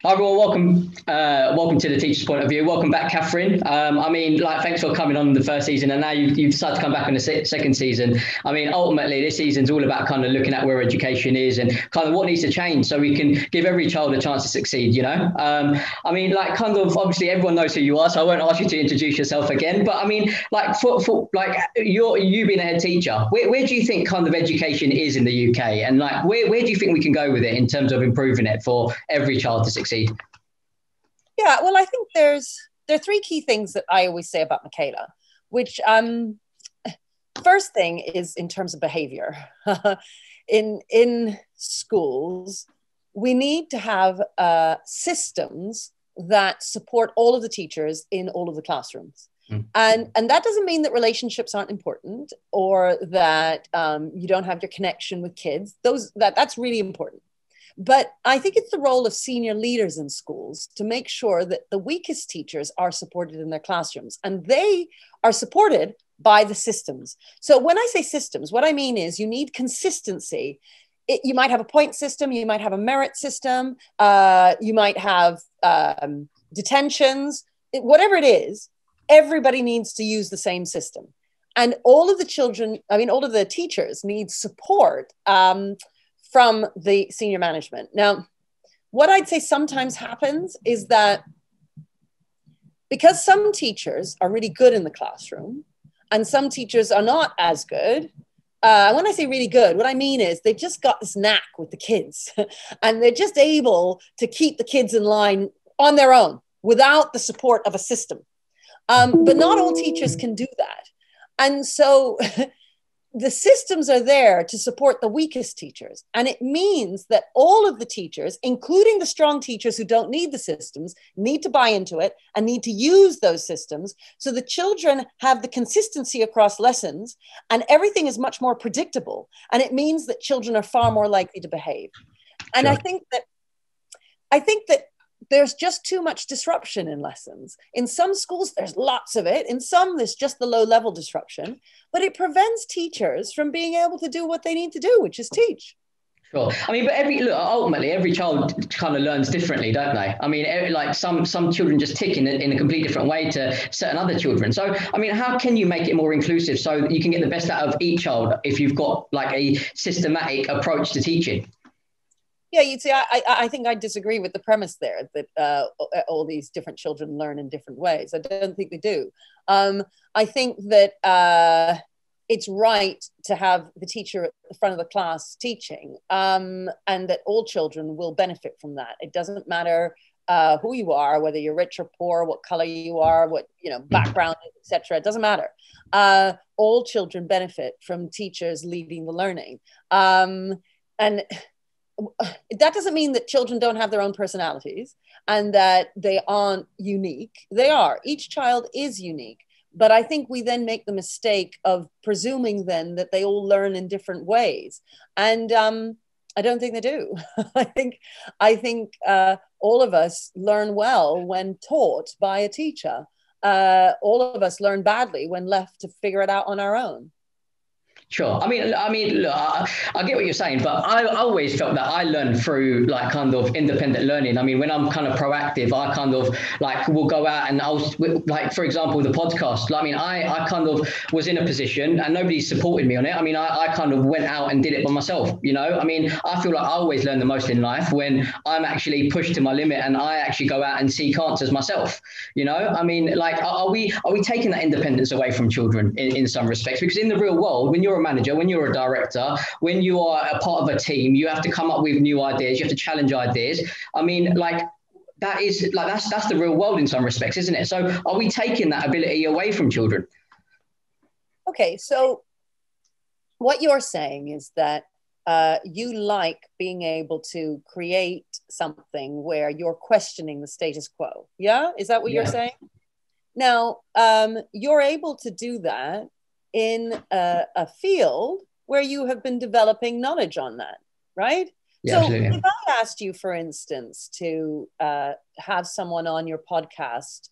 Hi everyone, welcome to the Teacher's Point of View. Welcome back, Katharine. Thanks for coming on the first season, and now you've decided to come back on the second season. I mean, ultimately, this season's all about kind of looking at where education is and kind of what needs to change so we can give every child a chance to succeed. Obviously everyone knows who you are, so I won't ask you to introduce yourself again. But I mean, you being a head teacher, where do you think kind of education is in the UK, and like where do you think we can go with it in terms of improving it for every child to succeed? Yeah, well, I think there are three key things that I always say about Michaela, which first thing is in terms of behavior. in schools, we need to have systems that support all of the teachers in all of the classrooms. And that doesn't mean that relationships aren't important or that you don't have your connection with kids. That's really important. But I think it's the role of senior leaders in schools to make sure that the weakest teachers are supported in their classrooms, and they are supported by the systems. So when I say systems, what I mean is you need consistency. You might have a point system, you might have a merit system, you might have detentions, whatever it is, everybody needs to use the same system. And all of the teachers need support from the senior management. Now, what I'd say sometimes happens is that because some teachers are really good in the classroom and some teachers are not as good, when I say really good, what I mean is they've just got this knack with the kids and they're just able to keep the kids in line on their own without the support of a system. But not all teachers can do that. And so the systems are there to support the weakest teachers. And it means that all of the teachers, including the strong teachers who don't need the systems, need to buy into it and need to use those systems so the children have the consistency across lessons and everything is much more predictable. And it means that children are far more likely to behave. And sure. I think that there's just too much disruption in lessons. In some schools, there's lots of it. In some, there's just the low-level disruption, but it prevents teachers from being able to do what they need to do, which is teach. Sure. I mean, but ultimately, every child kind of learns differently, don't they? I mean, some children just tick in a completely different way to certain other children. So, I mean, how can you make it more inclusive so that you can get the best out of each child if you've got like a systematic approach to teaching? Yeah, you'd see, I think I disagree with the premise there that all these different children learn in different ways. I don't think they do. I think that it's right to have the teacher at the front of the class teaching, and that all children will benefit from that. It doesn't matter who you are, whether you're rich or poor, what color you are, what background, etc. It doesn't matter. All children benefit from teachers leading the learning, and that doesn't mean that children don't have their own personalities and that they aren't unique. They are. Each child is unique. But I think we then make the mistake of presuming then that they all learn in different ways. And I don't think they do. I think all of us learn well when taught by a teacher. All of us learn badly when left to figure it out on our own. Sure. I mean, look, I get what you're saying, but I always felt that I learned through like kind of independent learning. I mean, when I'm kind of proactive, I kind of like will go out and like, for example, the podcast. I mean, I kind of was in a position and nobody supported me on it. I mean, I kind of went out and did it by myself. I mean, I feel like I always learn the most in life when I'm actually pushed to my limit and I actually go out and seek answers myself. I mean, like, are we taking that independence away from children in some respects? Because in the real world, when you're a manager, when you're a director, when you are a part of a team, you have to come up with new ideas, you have to challenge ideas. I mean, like that's the real world in some respects, isn't it? So are we taking that ability away from children? Okay, so what you're saying is that you like being able to create something where you're questioning the status quo. Yeah, is that what you're saying? Now, you're able to do that in a field where you have been developing knowledge on that, right? Yeah, so absolutely. If I asked you, for instance, to have someone on your podcast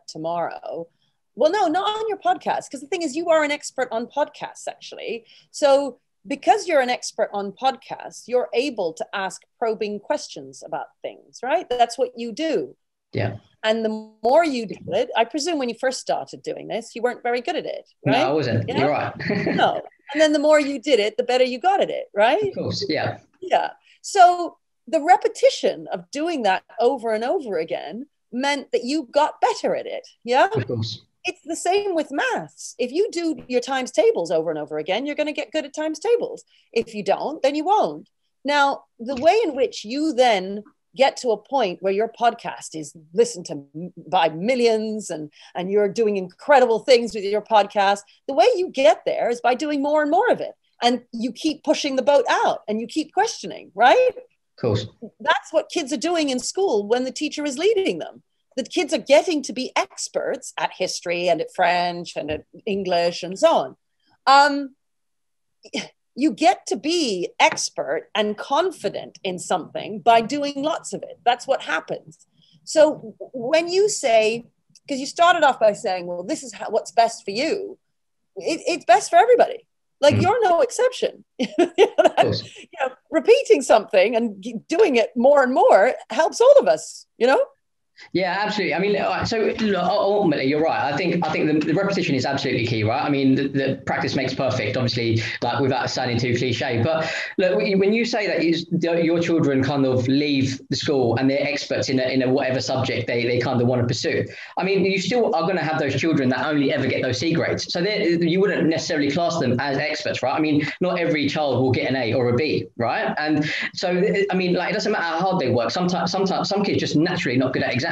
tomorrow, well, no, not on your podcast, because the thing is you are an expert on podcasts, actually. So because you're an expert on podcasts, you're able to ask probing questions about things, right? That's what you do. Yeah. And the more you do it, I presume when you first started doing this, you weren't very good at it, right? No, I wasn't. Yeah? You're right. No. And then the more you did it, the better you got at it, right? Of course. Yeah. Yeah. So the repetition of doing that over and over again meant that you got better at it. Yeah. Of course. It's the same with maths. If you do your times tables over and over again, you're going to get good at times tables. If you don't, then you won't. Now, the way in which you then get to a point where your podcast is listened to by millions and you're doing incredible things with your podcast, the way you get there is by doing more and more of it. And you keep pushing the boat out and you keep questioning, right? Of course. That's what kids are doing in school when the teacher is leading them. The kids are getting to be experts at history and at French and at English and so on. You get to be expert and confident in something by doing lots of it. That's what happens. So when you say, because you started off by saying, well, this is what's best for you, it's best for everybody. Like you're no exception. Repeating something and doing it more and more helps all of us, you know? Yeah, absolutely. I mean, so ultimately, you're right. I think the repetition is absolutely key, right? I mean, the practice makes perfect, obviously, like without sounding too cliche. But look, when you say that your children kind of leave the school and they're experts in a whatever subject they kind of want to pursue, I mean, you still are going to have those children that only ever get those C grades. So you wouldn't necessarily class them as experts, right? I mean, not every child will get an A or a B, right? And so, I mean, like, it doesn't matter how hard they work. Sometimes some kids just naturally not good at exams.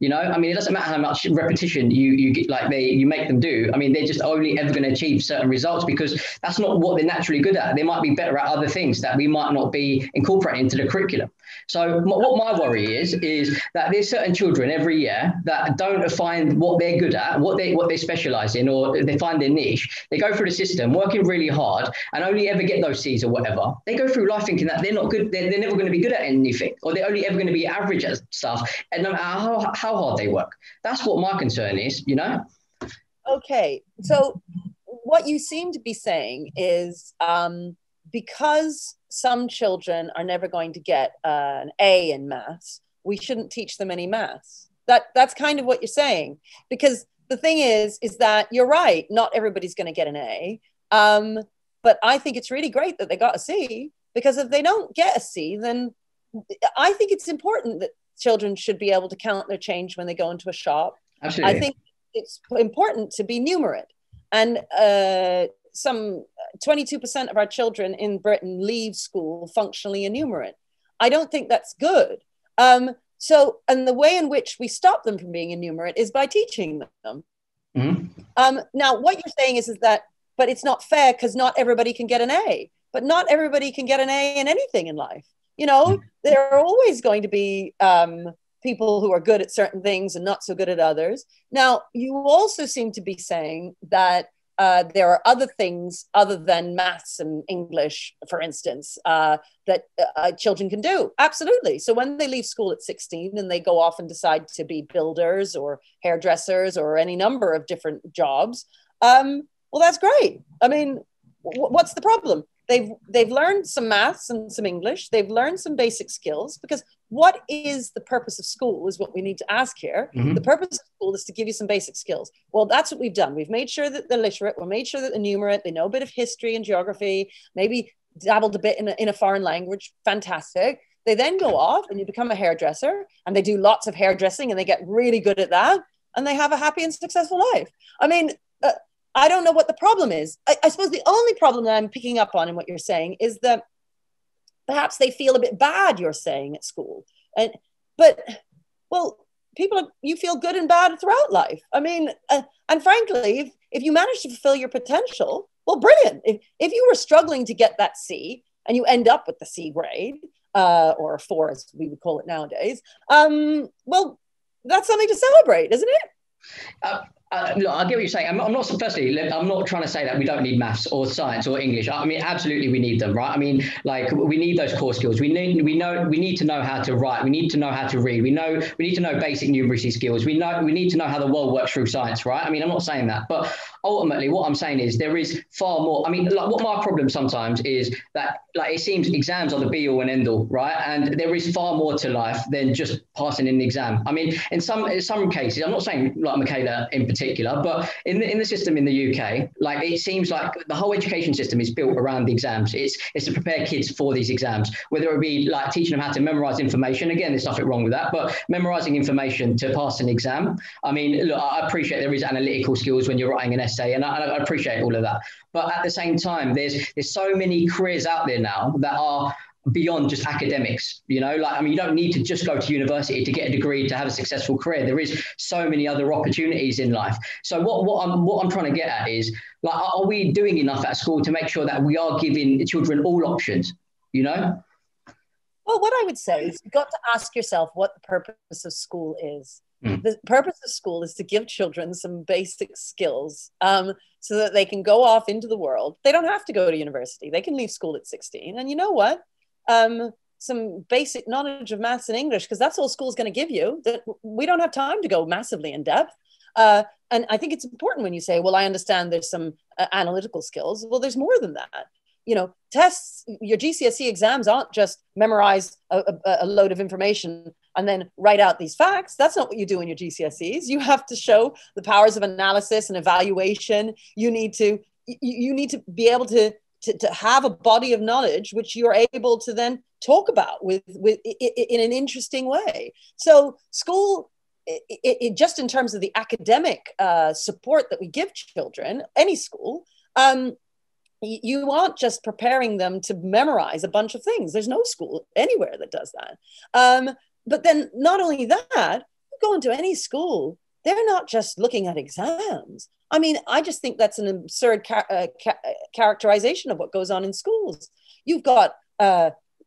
You know, I mean, it doesn't matter how much repetition you get, like you make them do. I mean, they're just only ever going to achieve certain results because that's not what they're naturally good at. They might be better at other things that we might not be incorporating into the curriculum. So what my worry is that there's certain children every year that don't find what they're good at, what they specialize in, or they find their niche. They go through the system working really hard and only ever get those C's or whatever. They go through life thinking that they're not good. They're never going to be good at anything, or they're only ever going to be average at stuff. And no matter how hard they work, that's what my concern is, you know? Okay. So what you seem to be saying is because some children are never going to get an A in maths, we shouldn't teach them any maths. That's kind of what you're saying. Because the thing is that you're right, not everybody's going to get an A. But I think it's really great that they got a C, because if they don't get a C, then I think it's important that children should be able to count their change when they go into a shop. Absolutely. I think it's important to be numerate. And some 22% of our children in Britain leave school functionally enumerate. I don't think that's good. And the way in which we stop them from being enumerate is by teaching them. Mm-hmm. Now, what you're saying is that, but it's not fair because not everybody can get an A. But not everybody can get an A in anything in life. You know, there are always going to be people who are good at certain things and not so good at others. Now, you also seem to be saying that there are other things other than maths and English, for instance, that children can do. Absolutely. So when they leave school at 16 and they go off and decide to be builders or hairdressers or any number of different jobs, well, that's great. I mean, what's the problem? They've learned some maths and some English. They've learned some basic skills, because what is the purpose of school is what we need to ask here. Mm-hmm. The purpose of school is to give you some basic skills. Well, that's what we've done. We've made sure that they're literate. We've made sure that they're numerate. They know a bit of history and geography, maybe dabbled a bit in a foreign language. Fantastic. They then go off and you become a hairdresser, and they do lots of hairdressing and they get really good at that, and they have a happy and successful life. I mean, I don't know what the problem is. I suppose the only problem that I'm picking up on in what you're saying is that perhaps they feel a bit bad, you're saying, at school. But you feel good and bad throughout life. I mean, and frankly, if you manage to fulfill your potential, well, brilliant. If you were struggling to get that C and you end up with the C grade, or a 4 as we would call it nowadays, well, that's something to celebrate, isn't it? Look, I get what you're saying. I'm not, firstly, I'm not trying to say that we don't need maths or science or English. I mean, absolutely we need them, right? I mean, like we need those core skills. We need to know how to write. We need to know how to read. We need to know basic numeracy skills. We need to know how the world works through science, right? I mean, I'm not saying that, but ultimately what I'm saying is there is far more. I mean, like what my problem sometimes is that like it seems exams are the be all and end all, right? And there is far more to life than just passing an exam. I mean, in some cases, I'm not saying like Michaela in particular, but in the system in the UK, like it seems like the whole education system is built around the exams. It's to prepare kids for these exams, whether it be like teaching them how to memorize information. Again, there's nothing wrong with that, but memorizing information to pass an exam. I mean, look, I appreciate there is analytical skills when you're writing an essay, and I appreciate all of that. But at the same time, there's so many careers out there now that are beyond just academics, you know, like, I mean, you don't need to just go to university to get a degree to have a successful career. There is so many other opportunities in life. So what I'm trying to get at is, like, are we doing enough at school to make sure that we are giving children all options, you know? Well, what I would say is you've got to ask yourself what the purpose of school is. The purpose of school is to give children some basic skills so that they can go off into the world. They don't have to go to university. They can leave school at 16. And you know what? Some basic knowledge of maths and English, because that's all school's going to give you. That we don't have time to go massively in depth. And I think it's important when you say, well, I understand there's some analytical skills. Well, there's more than that. You know, tests, your GCSE exams aren't just memorize a load of information and then write out these facts. That's not what you do in your GCSEs. You have to show the powers of analysis and evaluation. You need to be able to have a body of knowledge which you're able to then talk about with in an interesting way. So school, it just in terms of the academic support that we give children, any school, you aren't just preparing them to memorize a bunch of things. There's no school anywhere that does that. But then not only that, you go into any school, they're not just looking at exams. I mean, I just think that's an absurd characterization of what goes on in schools. You've got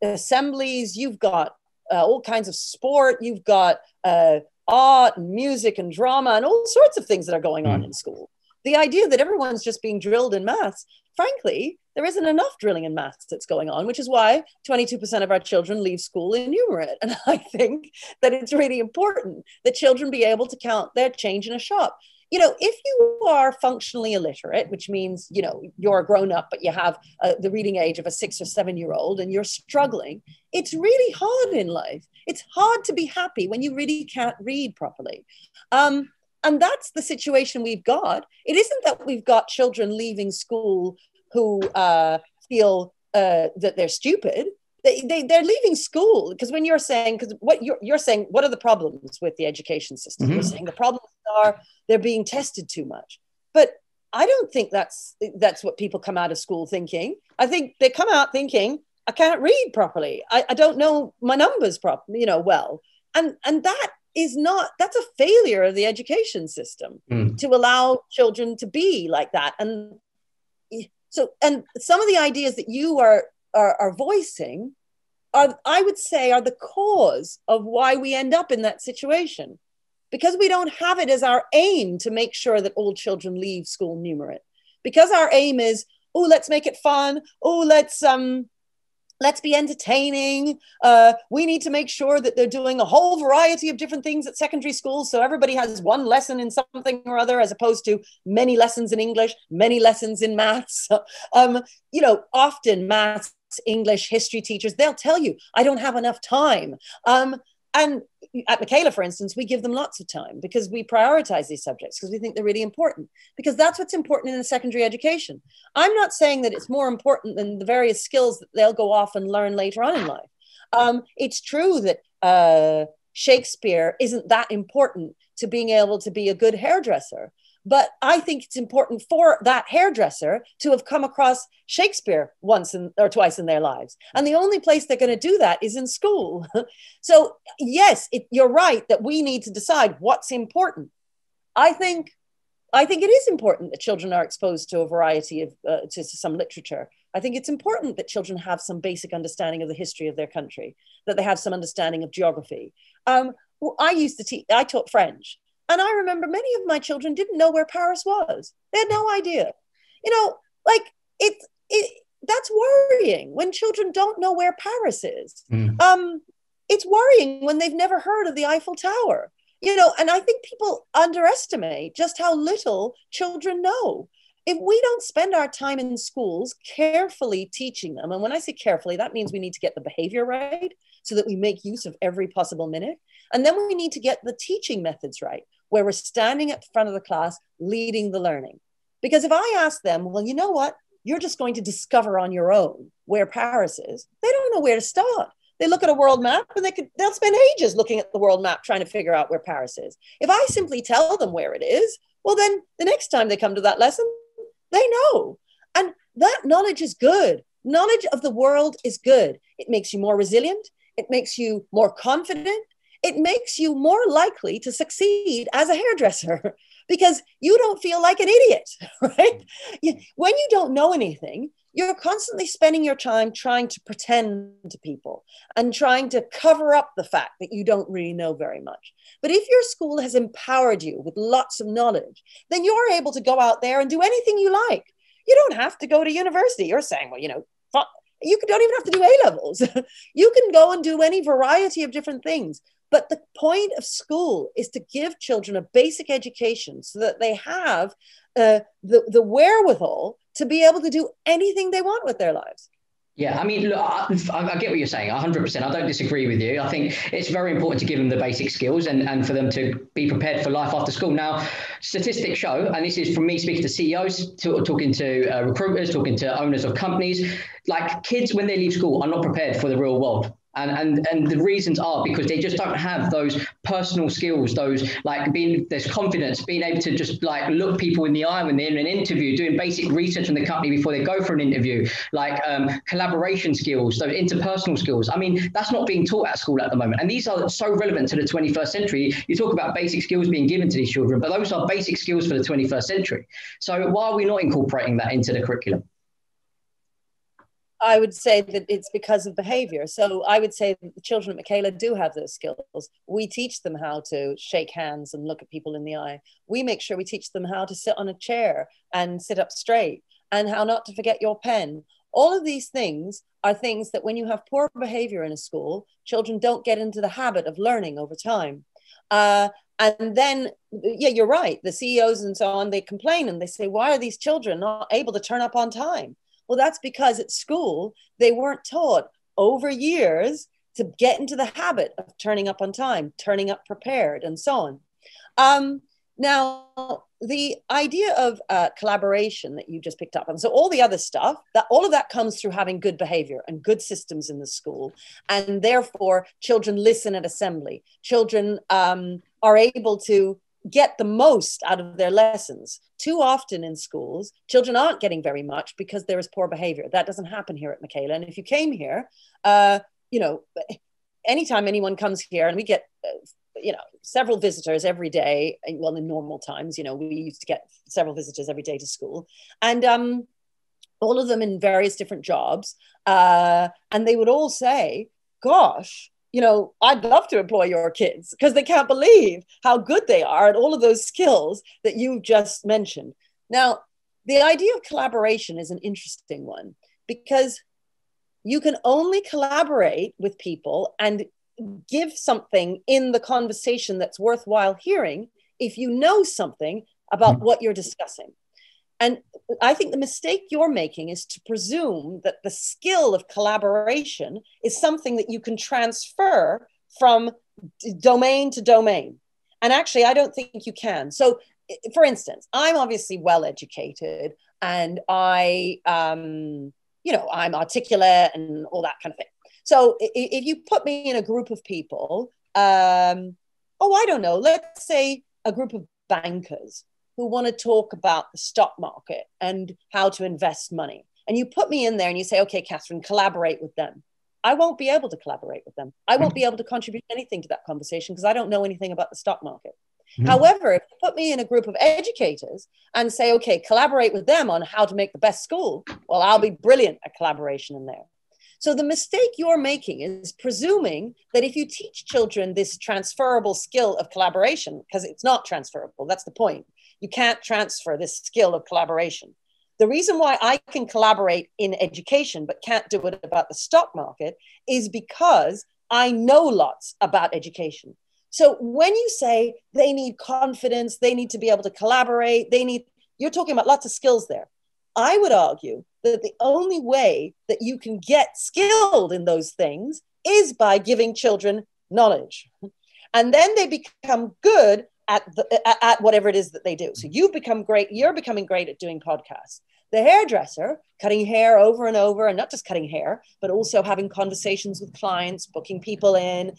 assemblies, you've got all kinds of sport, you've got art and music and drama and all sorts of things that are going on in school. The idea that everyone's just being drilled in maths, frankly, there isn't enough drilling in maths that's going on, which is why 22% of our children leave school illiterate. And I think that it's really important that children be able to count their change in a shop. You know, if you are functionally illiterate, which means, you know, you're a grown up, but you have the reading age of a 6 or 7 year old and you're struggling, it's really hard in life. It's hard to be happy when you really can't read properly. And that's the situation we've got. It isn't that we've got children leaving school who feel that they're stupid. They're leaving school because when you're saying, because what you're saying, what are the problems with the education system? You're saying the problems are they're being tested too much. But I don't think that's what people come out of school thinking. I think they come out thinking, I can't read properly. I don't know my numbers properly, you know, well. And that's a failure of the education system to allow children to be like that. And so, and some of the ideas that you are voicing are, I would say, are the cause of why we end up in that situation, because we don't have it as our aim to make sure that all children leave school numerate, because our aim is, oh, let's make it fun. Oh, let's be entertaining. We need to make sure that they're doing a whole variety of different things at secondary school. So everybody has one lesson in something or other, as opposed to many lessons in English, many lessons in maths. You know, often maths, English, history teachers, they'll tell you, I don't have enough time. And at Michaela, for instance, we give them lots of time because we prioritize these subjects because we think they're really important, because that's what's important in a secondary education. I'm not saying that it's more important than the various skills that they'll go off and learn later on in life. It's true that Shakespeare isn't that important to being able to be a good hairdresser. But I think it's important for that hairdresser to have come across Shakespeare once or twice in their lives. And the only place they're going to do that is in school. So yes, you're right that we need to decide what's important. I think it is important that children are exposed to a variety of, to some literature. I think it's important that children have some basic understanding of the history of their country, that they have some understanding of geography. I taught French. And I remember many of my children didn't know where Paris was. They had no idea. You know, like that's worrying when children don't know where Paris is. It's worrying when they've never heard of the Eiffel Tower. You know, and I think people underestimate just how little children know. If we don't spend our time in schools carefully teaching them, and when I say carefully, that means we need to get the behavior right so that we make use of every possible minute. And then we need to get the teaching methods right, where we're standing at the front of the class, leading the learning. Because if I ask them, well, you know what? You're just going to discover on your own where Paris is. They don't know where to start. They look at a world map and they'll spend ages looking at the world map trying to figure out where Paris is. If I simply tell them where it is, well, then the next time they come to that lesson, they know. And that knowledge is good. Knowledge of the world is good. It makes you more resilient. It makes you more confident. It makes you more likely to succeed as a hairdresser because you don't feel like an idiot, right? When you don't know anything, you're constantly spending your time trying to pretend to people and trying to cover up the fact that you don't really know very much. But if your school has empowered you with lots of knowledge, then you're able to go out there and do anything you like. You don't have to go to university. You're saying, well, you know, you don't even have to do A-levels. You can go and do any variety of different things. But the point of school is to give children a basic education so that they have the wherewithal to be able to do anything they want with their lives. Yeah, I mean, look, I get what you're saying, 100%. I don't disagree with you. I think it's very important to give them the basic skills and for them to be prepared for life after school. Now, statistics show, and this is from me speaking to CEOs, talking to recruiters, talking to owners of companies, like kids, when they leave school, are not prepared for the real world. And the reasons are because they just don't have those personal skills, those like there's confidence, being able to just like look people in the eye when they're in an interview, doing basic research on the company before they go for an interview, like collaboration skills, those interpersonal skills. I mean, that's not being taught at school at the moment. And these are so relevant to the 21st century. You talk about basic skills being given to these children, but those are basic skills for the 21st century. So why are we not incorporating that into the curriculum? I would say that it's because of behavior. So I would say that the children at Michaela do have those skills. We teach them how to shake hands and look at people in the eye. We make sure we teach them how to sit on a chair and sit up straight and how not to forget your pen. All of these things are things that when you have poor behavior in a school, children don't get into the habit of learning over time. And then, yeah, you're right. The CEOs and so on, they complain and they say, why are these children not able to turn up on time? Well, that's because at school, they weren't taught over years to get into the habit of turning up on time, turning up prepared, and so on. Now, the idea of collaboration that you just picked up on, so all the other stuff, all of that comes through having good behavior and good systems in the school. And therefore, children listen at assembly. Children are able to get the most out of their lessons. Too often in schools, children aren't getting very much because there is poor behavior. That doesn't happen here at Michaela. And if you came here, you know, anytime anyone comes here, and we get, you know, several visitors every day, well, in normal times, you know, we used to get several visitors every day to school, and all of them in various different jobs. And they would all say, gosh, you know, I'd love to employ your kids, because they can't believe how good they are at all of those skills that you've just mentioned. Now, the idea of collaboration is an interesting one, because you can only collaborate with people and give something in the conversation that's worthwhile hearing if you know something about what you're discussing. And I think the mistake you're making is to presume that the skill of collaboration is something that you can transfer from domain to domain. And actually, I don't think you can. So, for instance, I'm obviously well-educated, and you know, I'm articulate and all that kind of thing. So if you put me in a group of people, I don't know, let's say a group of bankers who want to talk about the stock market and how to invest money. And you put me in there and you say, okay, Katharine, collaborate with them. I won't be able to collaborate with them. I won't be able to contribute anything to that conversation because I don't know anything about the stock market. However, if you put me in a group of educators and say, okay, collaborate with them on how to make the best school, well, I'll be brilliant at collaboration in there. So the mistake you're making is presuming that if you teach children this transferable skill of collaboration, because it's not transferable, that's the point. You can't transfer this skill of collaboration. The reason why I can collaborate in education but can't do it about the stock market is because I know lots about education. So when you say they need confidence, they need to be able to collaborate, you're talking about lots of skills there. I would argue that the only way that you can get skilled in those things is by giving children knowledge. And then they become good at whatever it is that they do. So you're becoming great at doing podcasts. The hairdresser, cutting hair over and over, and not just cutting hair, but also having conversations with clients, booking people in,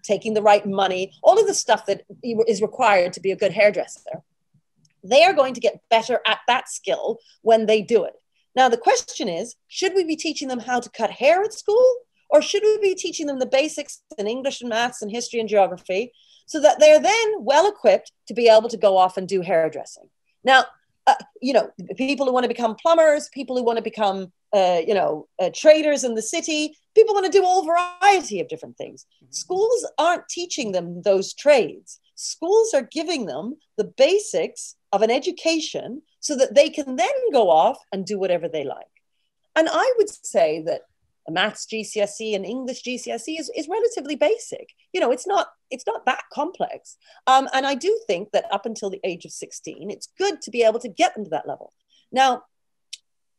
taking the right money, all of the stuff that is required to be a good hairdresser. They are going to get better at that skill when they do it. Now, the question is, should we be teaching them how to cut hair at school? Or should we be teaching them the basics in English and maths and history and geography so that they're then well equipped to be able to go off and do hairdressing? Now, people who want to become plumbers, people who want to become, traders in the city, people want to do all variety of different things. Schools aren't teaching them those trades. Schools are giving them the basics of an education so that they can then go off and do whatever they like. And I would say that a maths GCSE and English GCSE is relatively basic. It's not that complex. And I do think that up until the age of 16, it's good to be able to get them to that level. Now,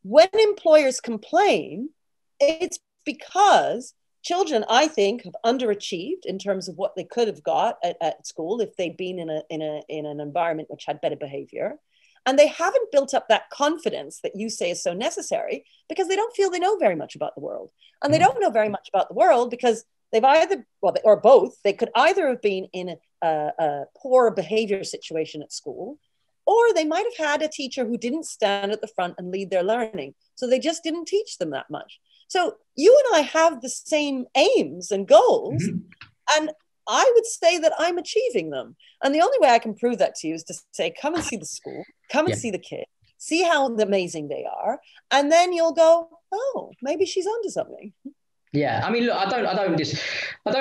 when employers complain, it's because children, I think, have underachieved in terms of what they could have got at school if they'd been in an environment which had better behavior. And they haven't built up that confidence that you say is so necessary because they don't feel they know very much about the world. And they don't know very much about the world because they've either, or both, they could either have been in a poor behavior situation at school, or they might have had a teacher who didn't stand at the front and lead their learning. So they just didn't teach them that much. So you and I have the same aims and goals. And I would say that I'm achieving them. And the only way I can prove that to you is to say, come and see the school, come and see the kid, see how amazing they are. And then you'll go, oh, maybe she's onto something. Yeah, I mean, look, I don't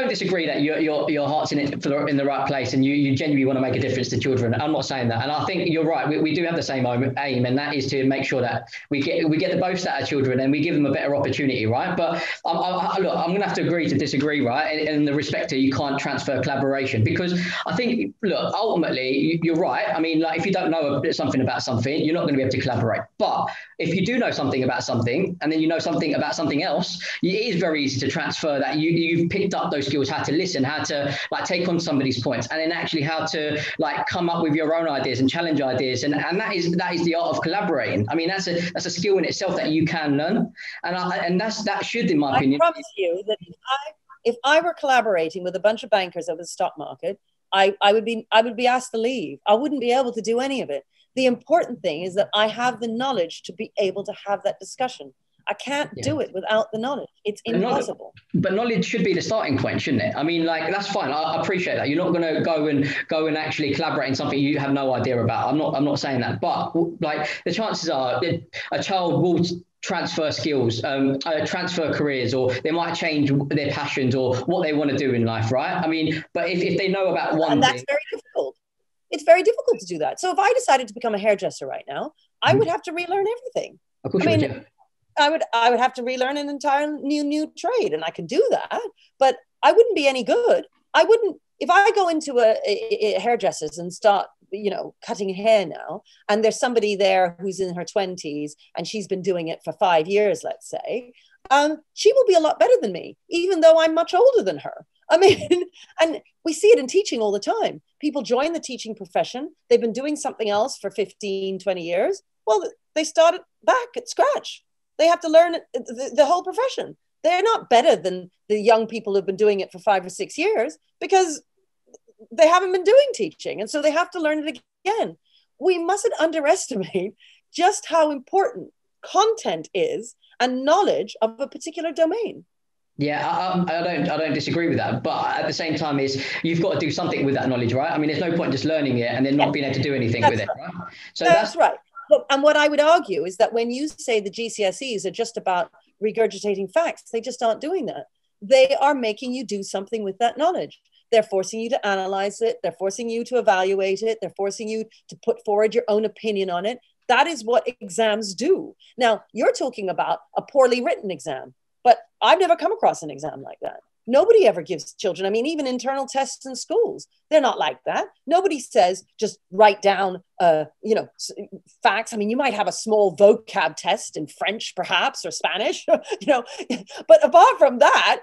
disagree that your heart's in it in the right place, and you genuinely want to make a difference to children. I'm not saying that, and I think you're right. We do have the same aim, and that is to make sure that we get the most out of children and we give them a better opportunity, right? But look, I'm going to have to agree to disagree, right? In the respect to you can't transfer collaboration, because I think, look, ultimately you're right. I mean, like if you don't know something about something, you're not going to be able to collaborate. But if you do know something about something, and then you know something about something else, it is very easy to transfer that. You've picked up those skills, how to listen, how to like take on somebody's points, and then actually how to like come up with your own ideas and challenge ideas, and that is the art of collaborating. I mean, that's a skill in itself that you can learn, and that should, in my opinion. I promise you that if I were collaborating with a bunch of bankers over the stock market, I would be asked to leave. I wouldn't be able to do any of it. The important thing is that I have the knowledge to be able to have that discussion. I can't do it without the knowledge. It's impossible. But knowledge should be the starting point, shouldn't it? I mean, like, that's fine. I appreciate that. You're not going to go and actually collaborate in something you have no idea about. I'm not saying that. But like the chances are a child will transfer skills, transfer careers, or they might change their passions or what they want to do in life, right? I mean, but if they know about one thing. And that's very difficult. It's very difficult to do that. So if I decided to become a hairdresser right now, I would have to relearn everything. Of course, you would. I would have to relearn an entire new trade, and I could do that, but I wouldn't be any good. I wouldn't, if I go into a hairdresser's and start, cutting hair now, and there's somebody there who's in her 20s and she's been doing it for 5 years, let's say, she will be a lot better than me, even though I'm much older than her. I mean, and we see it in teaching all the time. People join the teaching profession. They've been doing something else for 15, 20 years. Well, they started back at scratch. They have to learn the whole profession. They're not better than the young people who've been doing it for 5 or 6 years because they haven't been doing teaching. And so they have to learn it again. We mustn't underestimate just how important content is and knowledge of a particular domain. Yeah, I don't disagree with that. But at the same time, you've got to do something with that knowledge, right? I mean, there's no point just learning it and then not being able to do anything with it, right? So that's right. And what I would argue is that when you say the GCSEs are just about regurgitating facts. They just aren't doing that. They are making you do something with that knowledge. They're forcing you to analyze it. They're forcing you to evaluate it. They're forcing you to put forward your own opinion on it. That is what exams do. Now, you're talking about a poorly written exam, but I've never come across an exam like that. Nobody ever gives children, I mean, even internal tests in schools, they're not like that. Nobody says, just write down, facts. I mean, you might have a small vocab test in French, perhaps, or Spanish, but apart from that,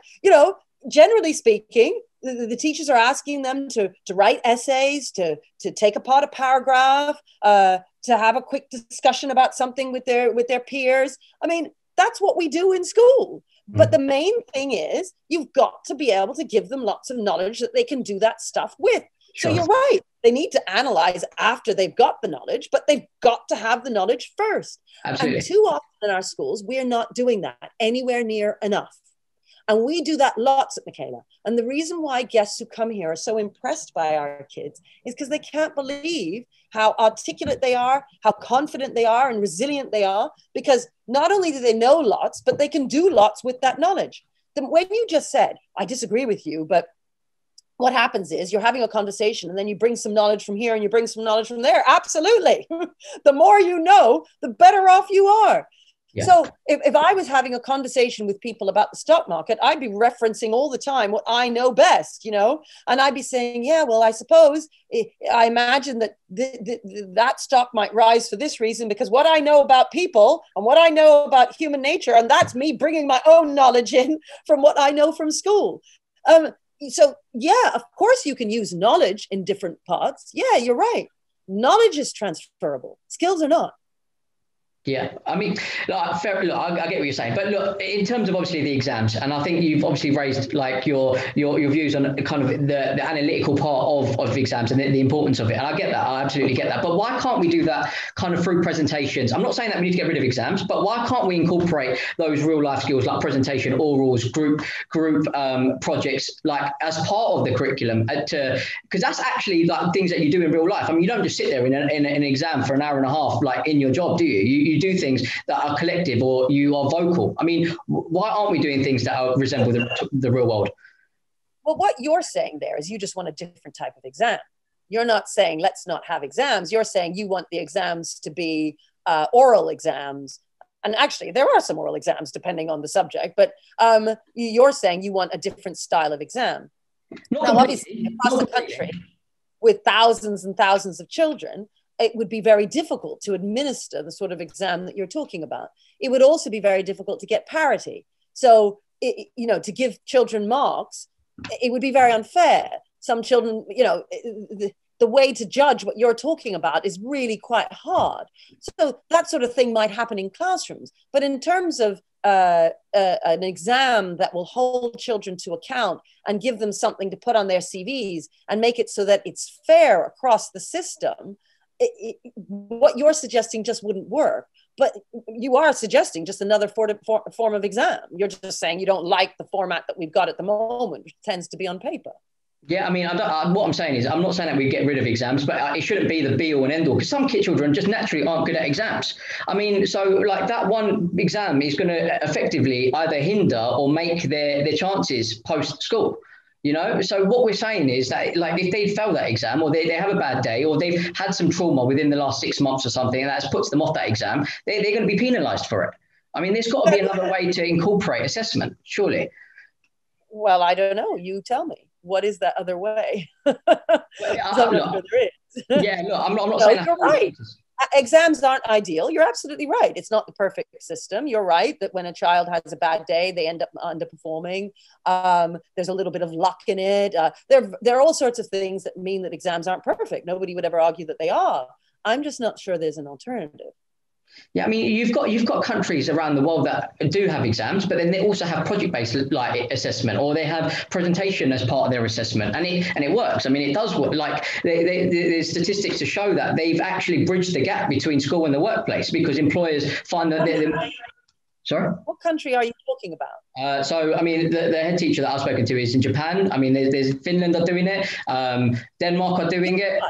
generally speaking, the teachers are asking them to write essays, to take apart a paragraph, to have a quick discussion about something with their peers. I mean, that's what we do in school. But the main thing is you've got to be able to give them lots of knowledge that they can do that stuff with. Sure. So you're right. They need to analyze after they've got the knowledge, but they've got to have the knowledge first. Absolutely. And too often in our schools, we're not doing that anywhere near enough. And we do that lots at Michaela. And the reason why guests who come here are so impressed by our kids is because they can't believe how articulate they are, how confident they are and resilient they are, because not only do they know lots, but they can do lots with that knowledge. When you just said, I disagree with you, but what happens is you're having a conversation and then you bring some knowledge from here and you bring some knowledge from there. Absolutely. The more you know, the better off you are. Yeah. So if I was having a conversation with people about the stock market, I'd be referencing all the time what I know best, and I'd be saying, yeah, well, I suppose I imagine that that stock might rise for this reason because what I know about people and what I know about human nature, and that's me bringing my own knowledge in from what I know from school. So, yeah, of course you can use knowledge in different parts. Yeah, you're right. Knowledge is transferable. Skills are not. Yeah, I mean, I get what you're saying, but look, in terms of obviously the exams, and I think you've obviously raised like your views on kind of the analytical part of exams and the importance of it, and I get that, I absolutely get that. But why can't we do that kind of through presentations? I'm not saying that we need to get rid of exams, but why can't we incorporate those real life skills like presentation, orals, group projects, like as part of the curriculum, because that's actually like things that you do in real life. I mean, you don't just sit there in an exam for an hour and a half, like in your job, do you? You do things that are collective or you are vocal. I mean, why aren't we doing things that resemble the real world? Well, what you're saying there is you just want a different type of exam. You're not saying let's not have exams. You're saying you want the exams to be oral exams. And actually, there are some oral exams depending on the subject, but you're saying you want a different style of exam. Now, obviously, across the country, with thousands and thousands of children, it would be very difficult to administer the sort of exam that you're talking about. It would also be very difficult to get parity. So, to give children marks, it would be very unfair. Some children, the way to judge what you're talking about is really quite hard. So that sort of thing might happen in classrooms. But in terms of an exam that will hold children to account and give them something to put on their CVs and make it so that it's fair across the system, what you're suggesting just wouldn't work. But you are suggesting just another form of exam. You're just saying you don't like the format that we've got at the moment, which tends to be on paper. Yeah, I mean, what I'm saying is, I'm not saying that we get rid of exams, but it shouldn't be the be all and end all, because some children just naturally aren't good at exams. I mean, so like that one exam is going to effectively either hinder or make their chances post school. So what we're saying is that, like, if they fail that exam, or they have a bad day, or they've had some trauma within the last 6 months or something, and that puts them off that exam, they're going to be penalised for it. I mean, there's got to be another way to incorporate assessment, surely. Well, I don't know. You tell me. What is that other way? Yeah, look, I'm not saying that. You're right. Exams aren't ideal. You're absolutely right. It's not the perfect system. You're right that when a child has a bad day, they end up underperforming. There's a little bit of luck in it. There are all sorts of things that mean that exams aren't perfect. Nobody would ever argue that they are. I'm just not sure there's an alternative. Yeah, I mean, you've got countries around the world that do have exams, but then they also have project-based like assessment, or they have presentation as part of their assessment, and it works. I mean, it does work. Like there's statistics to show that they've actually bridged the gap between school and the workplace, because employers find that Sorry? What country are you talking about? So, I mean, the head teacher that I've spoken to is in Japan. I mean, there's Finland are doing it. Denmark are doing it.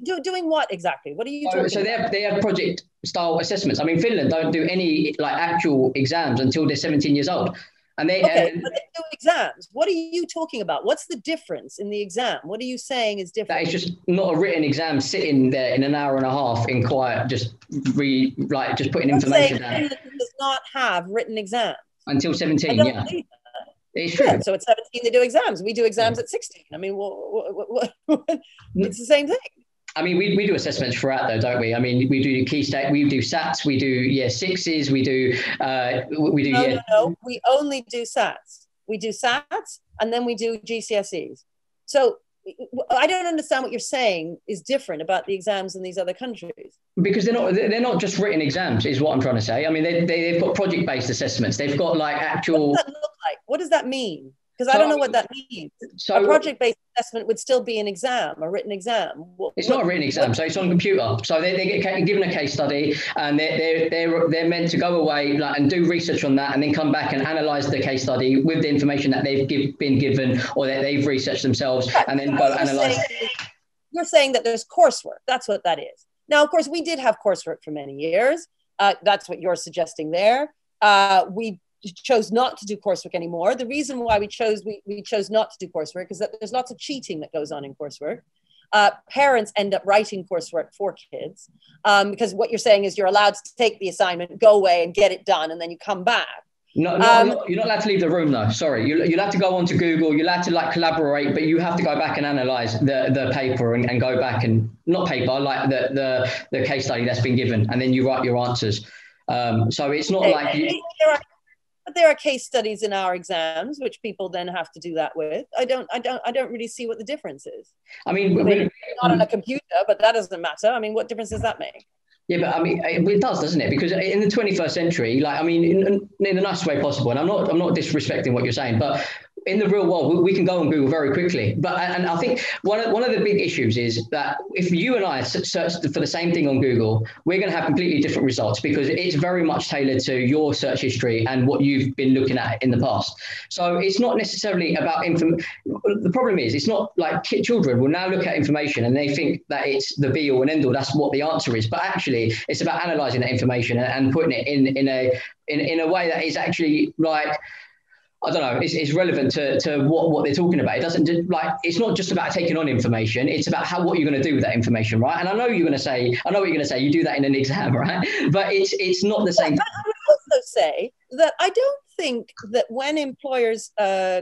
Doing what exactly? What are you talking So about? they have project style assessments. I mean, Finland don't do any like actual exams until they're 17 years old. And Okay, but they do exams. What are you talking about? What's the difference in the exam? What are you saying is that different? is just not a written exam sitting there in an hour and a half in quiet, just just putting You're saying information down Finland does not have written exams. until I 17. don't Yeah, believe. it's Yeah, true. so at 17 they do exams. We do Yeah. exams at 16. I mean, it's the same thing. I mean, we do assessments throughout though, don't we? I mean, we do key state, we do SATs, we do year sixes, we do year. No. We only do SATs. We do SATs and then we do GCSEs. So I don't understand what you're saying is different about the exams in these other countries. Because they're not just written exams, is what I'm trying to say. I mean, they've got project based assessments. They've got like actual. What does that look like? What does that mean? Because So, I don't know what that means. So a project-based assessment would still be an exam, a written exam. It's not a written exam, so it's on computer. So they get given a case study, and they're meant to go away and do research on that, and then come back and analyze the case study with the information that they've been given or that they've researched themselves, right. And then go analyze. You're saying that there's coursework. That's what that is. Now, of course, we did have coursework for many years. That's what you're suggesting there. We chose not to do coursework anymore. The reason why we chose not to do coursework is that there's lots of cheating that goes on in coursework. Parents end up writing coursework for kids because what you're saying is you're allowed to take the assignment, go away and get it done, and then you come back. You're not allowed to leave the room though. Sorry, you'll have to go onto Google. You'll have to collaborate, but you have to go back and analyze the paper and go back and not paper like the case study that's been given, and then you write your answers. So it's not But there are case studies in our exams, which people then have to do that with. I don't really see what the difference is. I mean not on a computer, but that doesn't matter. I mean, what difference does that make? Yeah, but I mean, it does, doesn't it? Because in the 21st century, in the nicest way possible, and I'm not disrespecting what you're saying, but in the real world, we can go on Google very quickly. And I think one of the big issues is that if you and I search for the same thing on Google, we're going to have completely different results because it's very much tailored to your search history and what you've been looking at in the past. So it's not necessarily about the problem is it's not like children will now look at information and they think that it's the be all and end all. That's what the answer is. But actually, it's about analyzing that information and putting it in a way that is actually I don't know, it's relevant to what they're talking about. It doesn't it's not just about taking on information. It's about what you're going to do with that information, right? And I know what you're going to say, you do that in an exam, right? But it's not the same. I would also say that I don't think that when employers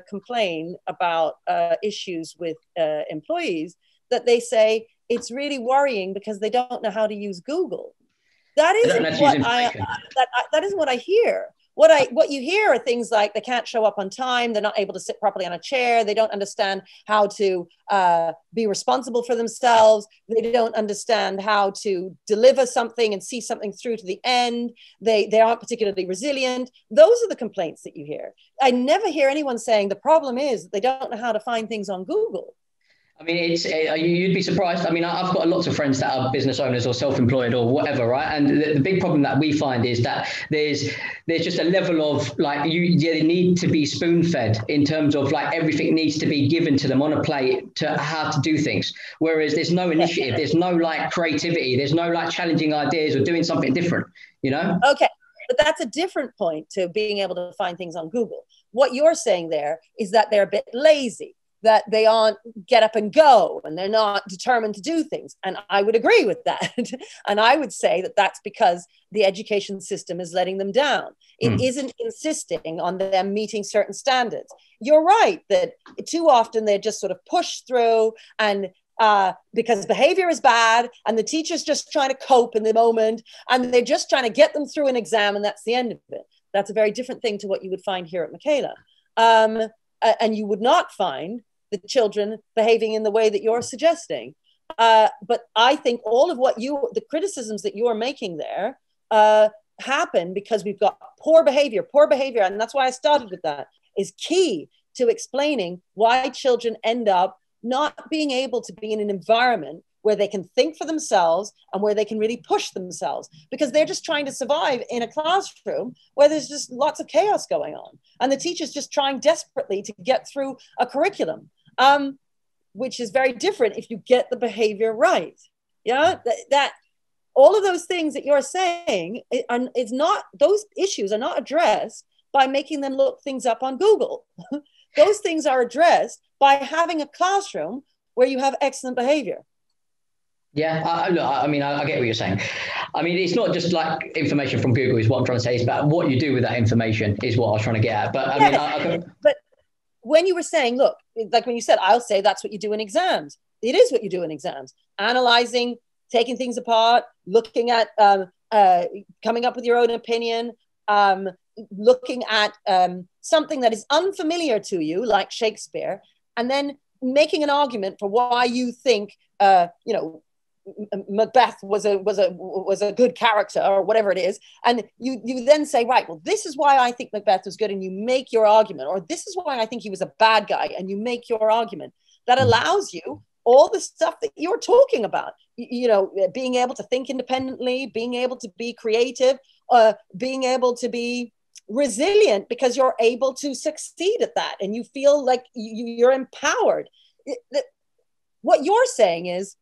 complain about issues with employees, that they say it's really worrying because they don't know how to use Google. That isn't that isn't what I hear. What you hear are things like they can't show up on time, they're not able to sit properly on a chair, they don't understand how to be responsible for themselves, they don't understand how to deliver something and see something through to the end, they aren't particularly resilient. Those are the complaints that you hear. I never hear anyone saying the problem is that they don't know how to find things on Google. I mean, you'd be surprised. I mean, I've got lots of friends that are business owners or self-employed or whatever, right? And the big problem that we find is that there's just a level of you need to be spoon-fed in terms of everything needs to be given to them on a plate to how to do things. Whereas there's no initiative, there's no creativity, there's no challenging ideas or doing something different, you know? Okay. But that's a different point to being able to find things on Google. What you're saying there is that they're a bit lazy, that they aren't get up and go and they're not determined to do things. And I would agree with that. And I would say that that's because the education system is letting them down. It isn't insisting on them meeting certain standards. You're right that too often they're just sort of pushed through and because behavior is bad and the teacher's just trying to cope in the moment and they're just trying to get them through an exam and that's the end of it. That's a very different thing to what you would find here at Michaela. And you would not find the children behaving in the way that you're suggesting. But I think all of the criticisms that you're making there happen because we've got poor behavior, and that's why I started with that, is key to explaining why children end up not being able to be in an environment where they can think for themselves and where they can really push themselves because they're just trying to survive in a classroom where there's just lots of chaos going on. And the teacher's just trying desperately to get through a curriculum, which is very different if you get the behavior right. Yeah, that all of those things that you're saying is not, those issues are not addressed by making them look things up on Google. Those things are addressed by having a classroom where you have excellent behavior. Yeah, look, I mean, I get what you're saying. I mean, it's not just like information from Google is what I'm trying to say. It's about what you do with that information is what I was trying to get at. But I mean, but when you were saying, look, like when you said, I'll say that's what you do in exams. It is what you do in exams. Analyzing, taking things apart, looking at, coming up with your own opinion, looking at something that is unfamiliar to you, like Shakespeare, and then making an argument for why you think, Macbeth was a good character or whatever it is, and you then say, right, well, this is why I think Macbeth was good, and you make your argument, or this is why I think he was a bad guy, and you make your argument that allows you all the stuff that you're talking about, being able to think independently, being able to be creative, being able to be resilient because you're able to succeed at that, and you feel like you're empowered. What you're saying is,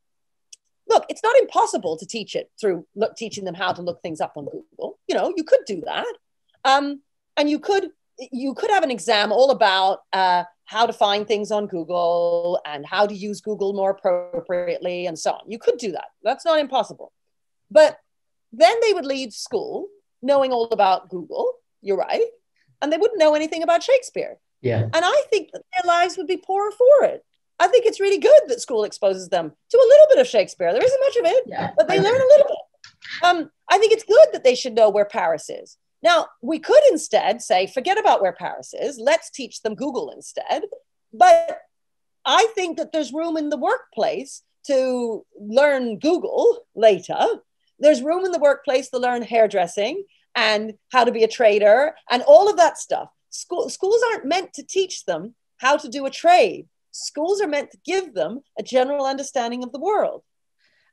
look, it's not impossible to teach it through teaching them how to look things up on Google. You could do that. And you could have an exam all about how to find things on Google and how to use Google more appropriately and so on. You could do that. That's not impossible. But then they would leave school knowing all about Google. You're right. And they wouldn't know anything about Shakespeare. Yeah. And I think that their lives would be poorer for it. I think it's really good that school exposes them to a little bit of Shakespeare. There isn't much of it, but they learn a little bit. I think it's good that they should know where Paris is. Now, we could instead say, forget about where Paris is. Let's teach them Google instead. But I think that there's room in the workplace to learn Google later. There's room in the workplace to learn hairdressing and how to be a trader and all of that stuff. Schools aren't meant to teach them how to do a trade. Schools are meant to give them a general understanding of the world.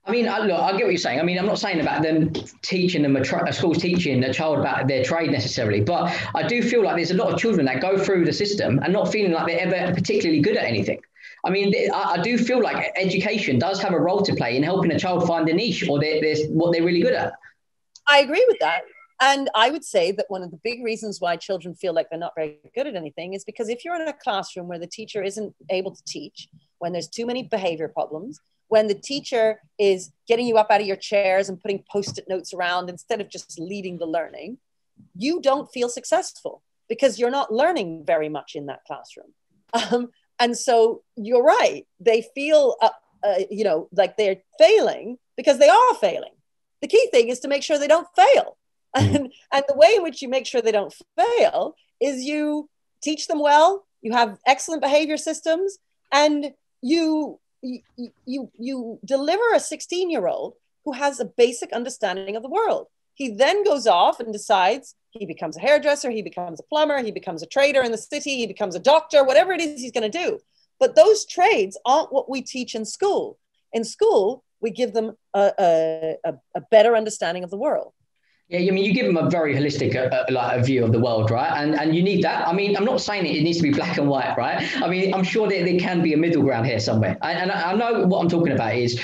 I mean, look, I get what you're saying. I mean, I'm not saying about them teaching them, a school's teaching a child about their trade necessarily, but I do feel like there's a lot of children that go through the system and not feeling like they're ever particularly good at anything. I mean, I do feel like education does have a role to play in helping a child find a niche or what they're really good at. I agree with that. And I would say that one of the big reasons why children feel like they're not very good at anything is because if you're in a classroom where the teacher isn't able to teach, when there's too many behavior problems, when the teacher is getting you up out of your chairs and putting post-it notes around instead of just leading the learning, you don't feel successful because you're not learning very much in that classroom. And so you're right. They feel, like they're failing because they are failing. The key thing is to make sure they don't fail. And the way in which you make sure they don't fail is you teach them well, you have excellent behavior systems, and you deliver a 16-year-old who has a basic understanding of the world. He then goes off and decides he becomes a hairdresser, he becomes a plumber, he becomes a trader in the city, he becomes a doctor, whatever it is he's going to do. But those trades aren't what we teach in school. In school, we give them a better understanding of the world. Yeah, I mean, you give them a very holistic a view of the world, right? And you need that. I mean, I'm not saying it needs to be black and white, right? I mean, I'm sure that there can be a middle ground here somewhere. And I know what I'm talking about is,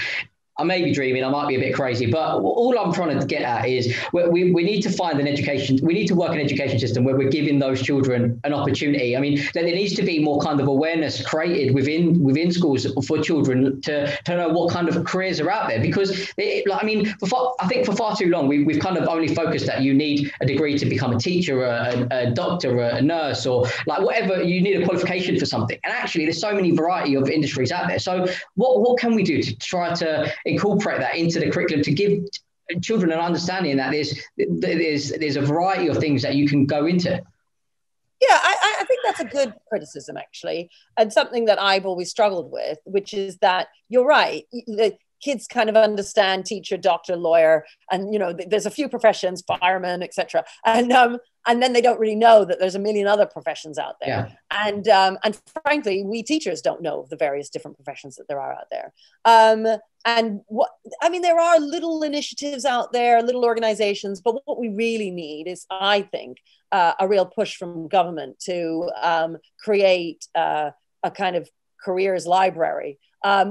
I may be dreaming, I might be a bit crazy, but all I'm trying to get at is we need to find an education, we need to work an education system where we're giving those children an opportunity. I mean, there needs to be more kind of awareness created within schools for children to know what kind of careers are out there. Because, I think for far too long, we've kind of only focused that you need a degree to become a teacher, a doctor, a nurse, or like whatever, you need a qualification for something. And actually, there's so many variety of industries out there. So what can we do to try to incorporate that into the curriculum to give children an understanding that there's a variety of things that you can go into? Yeah, I think that's a good criticism, actually, and something that I've always struggled with, which is that you're right. The kids kind of understand teacher, doctor, lawyer, and there's a few professions, firemen, etc. And then they don't really know that there's a million other professions out there. Yeah. And frankly, we teachers don't know the various different professions that there are out there. There are little initiatives out there, little organizations, but what we really need is, I think, a real push from government to create a kind of careers library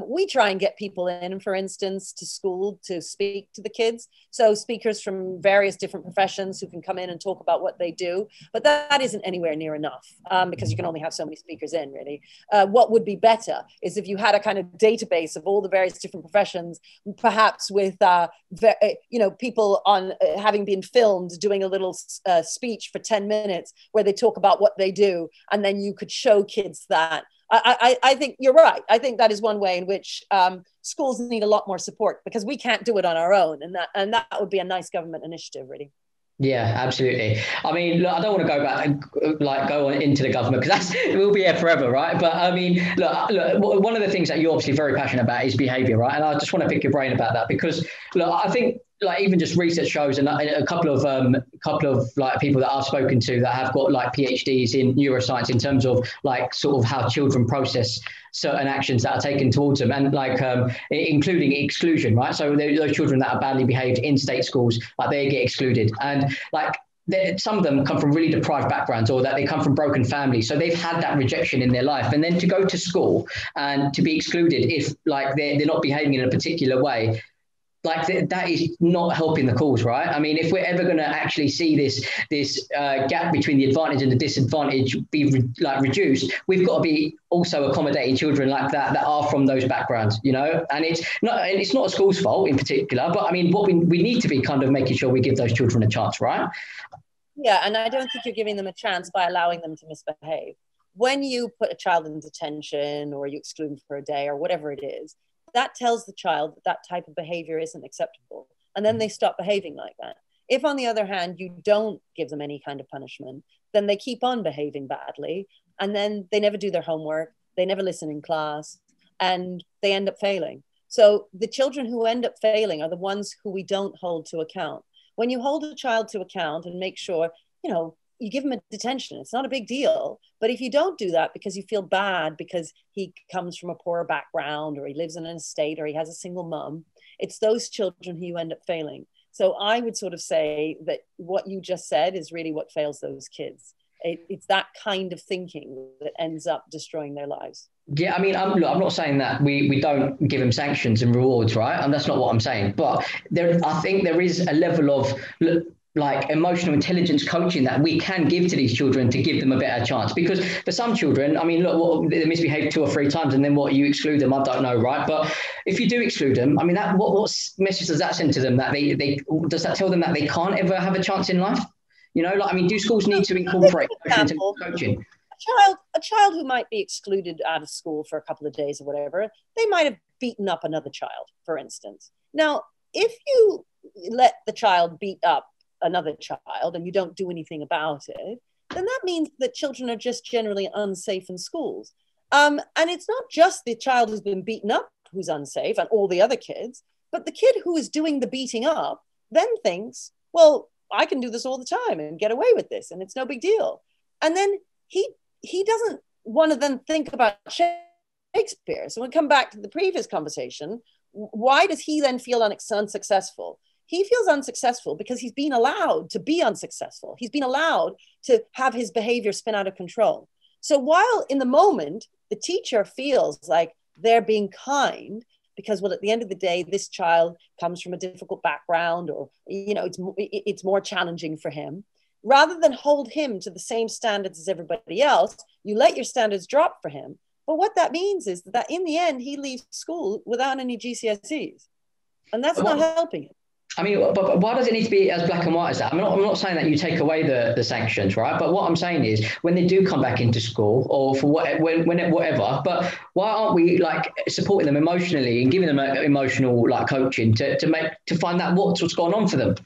We try and get people in, for instance, to school to speak to the kids. So speakers from various different professions who can come in and talk about what they do. But that isn't anywhere near enough because you can only have so many speakers in, really. What would be better is if you had a kind of database of all the various different professions, perhaps with people on having been filmed doing a little speech for 10 minutes where they talk about what they do, and then you could show kids that. I think you're right. I think that is one way in which schools need a lot more support, because we can't do it on our own, and that would be a nice government initiative, really. Yeah, absolutely. I mean, look, I don't want to go back and go on into the government, because we'll be here forever, right? But I mean, look, one of the things that you're obviously very passionate about is behaviour, right? And I just want to pick your brain about that, because look, I think even just research shows, and a couple of people that I've spoken to that have got PhDs in neuroscience in terms of sort of how children process certain actions that are taken towards them, and including exclusion, right? So those children that are badly behaved in state schools, they get excluded, and some of them come from really deprived backgrounds, or that they come from broken families, so they've had that rejection in their life, and then to go to school and to be excluded if they're not behaving in a particular way, that is not helping the cause, right? I mean, if we're ever going to actually see this gap between the advantage and the disadvantage be reduced, we've got to be also accommodating children like that are from those backgrounds, And it's not a school's fault in particular, but I mean, what we need to be kind of making sure we give those children a chance, right? Yeah, and I don't think you're giving them a chance by allowing them to misbehave. When you put a child in detention, or you exclude them for a day, or whatever it is, that tells the child that type of behavior isn't acceptable. And then they stop behaving like that. If, on the other hand, you don't give them any kind of punishment, then they keep on behaving badly. And then they never do their homework. They never listen in class, and they end up failing. So the children who end up failing are the ones who we don't hold to account. When you hold a child to account and make sure, you give him a detention, it's not a big deal. But if you don't do that because you feel bad because he comes from a poorer background, or he lives in an estate, or he has a single mum, it's those children who you end up failing. So I would sort of say that what you just said is really what fails those kids. It's that kind of thinking that ends up destroying their lives. Yeah, I mean, I'm not saying that we don't give them sanctions and rewards, right? And that's not what I'm saying. But I think there is a level of emotional intelligence coaching that we can give to these children to give them a better chance. Because for some children, I mean, look, they misbehave 2 or 3 times, and then you exclude them, I don't know, right? But if you do exclude them, I mean, what message does that send to them? That they does that tell them that they can't ever have a chance in life? I mean, do schools need to incorporate coaching? A child who might be excluded out of school for a couple of days or whatever, they might have beaten up another child, for instance. Now, if you let the child beat up another child and you don't do anything about it, then that means that children are just generally unsafe in schools. And it's not just the child who's been beaten up who's unsafe and all the other kids, but the kid who is doing the beating up then thinks, well, I can do this all the time and get away with this, and it's no big deal. And then he doesn't want to then think about Shakespeare. So we come back to the previous conversation. Why does he then feel unsuccessful? He feels unsuccessful because he's been allowed to be unsuccessful. He's been allowed to have his behavior spin out of control. So while in the moment, the teacher feels like they're being kind because, well, at the end of the day, this child comes from a difficult background, or, it's more challenging for him. Rather than hold him to the same standards as everybody else, you let your standards drop for him. But what that means is that in the end, he leaves school without any GCSEs. And that's not helping him. I mean, but why does it need to be as black and white as that? I'm not saying that you take away the sanctions, right? But what I'm saying is, when they do come back into school, or for whatever, but why aren't we supporting them emotionally and giving them emotional coaching to find out what's going on for them?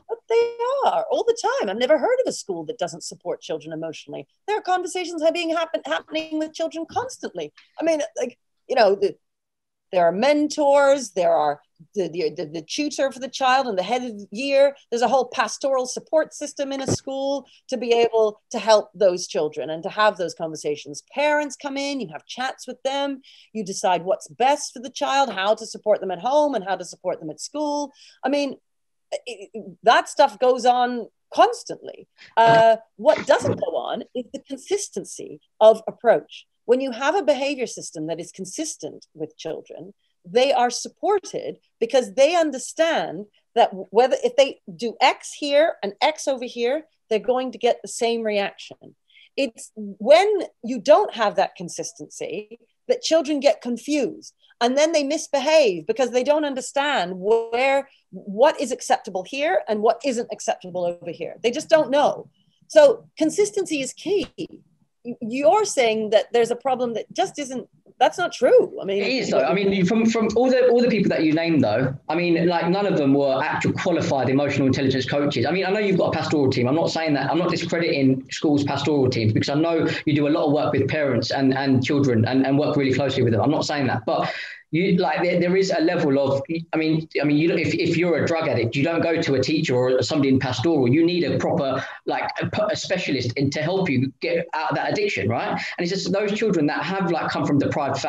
But they are all the time. I've never heard of a school that doesn't support children emotionally. There are conversations happening with children constantly. I mean, there are mentors, there are the tutor for the child and the head of the year. There's a whole pastoral support system in a school to be able to help those children and to have those conversations. Parents come in, you have chats with them, you decide what's best for the child, how to support them at home and how to support them at school. I mean, that stuff goes on constantly. What doesn't go on is the consistency of approach. when you have a behavior system that is consistent with children, they are supported because they understand that whether if they do X here and X over here, they're going to get the same reaction. It's when you don't have that consistency that children get confused, and then they misbehave because they don't understand what is acceptable here and what isn't acceptable over here. They just don't know. So consistency is key. You're saying that there's a problem that just isn't. That's not true. I mean, it is though. I mean, from all the people that you named, though, I mean, like none of them were actual qualified emotional intelligence coaches. I mean, I know you've got a pastoral team. I'm not saying that. I'm not discrediting schools' pastoral teams because I know you do a lot of work with parents and children and work really closely with them. I'm not saying that, but you like there is a level of. I mean, you don't, if you're a drug addict, you don't go to a teacher or somebody in pastoral. You need a proper a specialist to help you get out of that addiction, right? And it's just those children that have come from deprived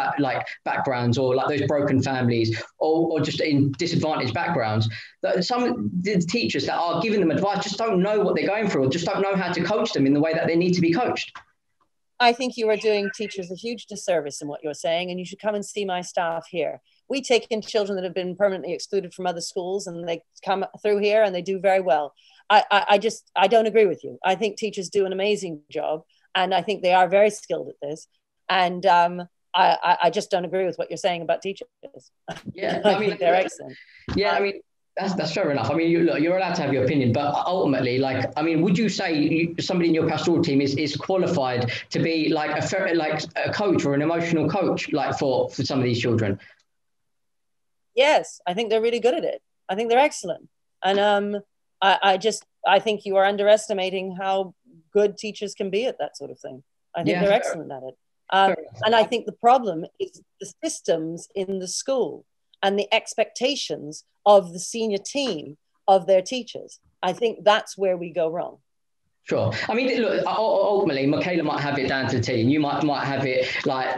backgrounds or those broken families or just in disadvantaged backgrounds. That some of the teachers that are giving them advice just don't know what they're going through or just don't know how to coach them in the way that they need to be coached. I think you are doing teachers a huge disservice in what you're saying, and you should come and see my staff here. We take in children that have been permanently excluded from other schools, and they come through here and they do very well. I don't agree with you. I think teachers do an amazing job, and I think they are very skilled at this. And I just don't agree with what you're saying about teachers. Yeah, I mean, they're excellent. Yeah, I mean, that's fair enough. I mean, you're allowed to have your opinion, but ultimately, I mean, would you say somebody in your pastoral team is qualified to be a coach or an emotional coach, for some of these children? Yes, I think they're really good at it. I think they're excellent, and I think you are underestimating how good teachers can be at that sort of thing. I think they're excellent at it, and I think the problem is the systems in the school and the expectations of the senior team of their teachers. I think that's where we go wrong. Sure. I mean, look, ultimately, Michaela might have it down to the T, and you might have it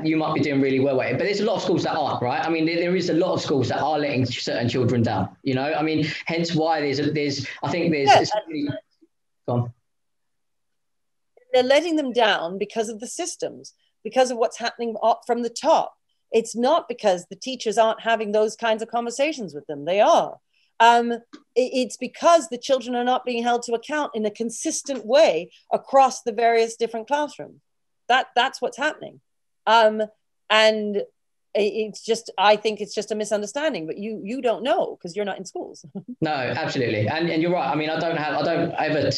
you might be doing really well with it. But there's a lot of schools that aren't, right? I mean, there is a lot of schools that are letting certain children down. I mean, hence why there's. Go on. They're letting them down because of the systems, because of what's happening from the top. It's not because the teachers aren't having those kinds of conversations with them. They are. It's because the children are not being held to account in a consistent way across the various different classrooms. That's what's happening. And it's just, I think it's just a misunderstanding, but you don't know because you're not in schools. No, absolutely. And you're right. I mean, I don't ever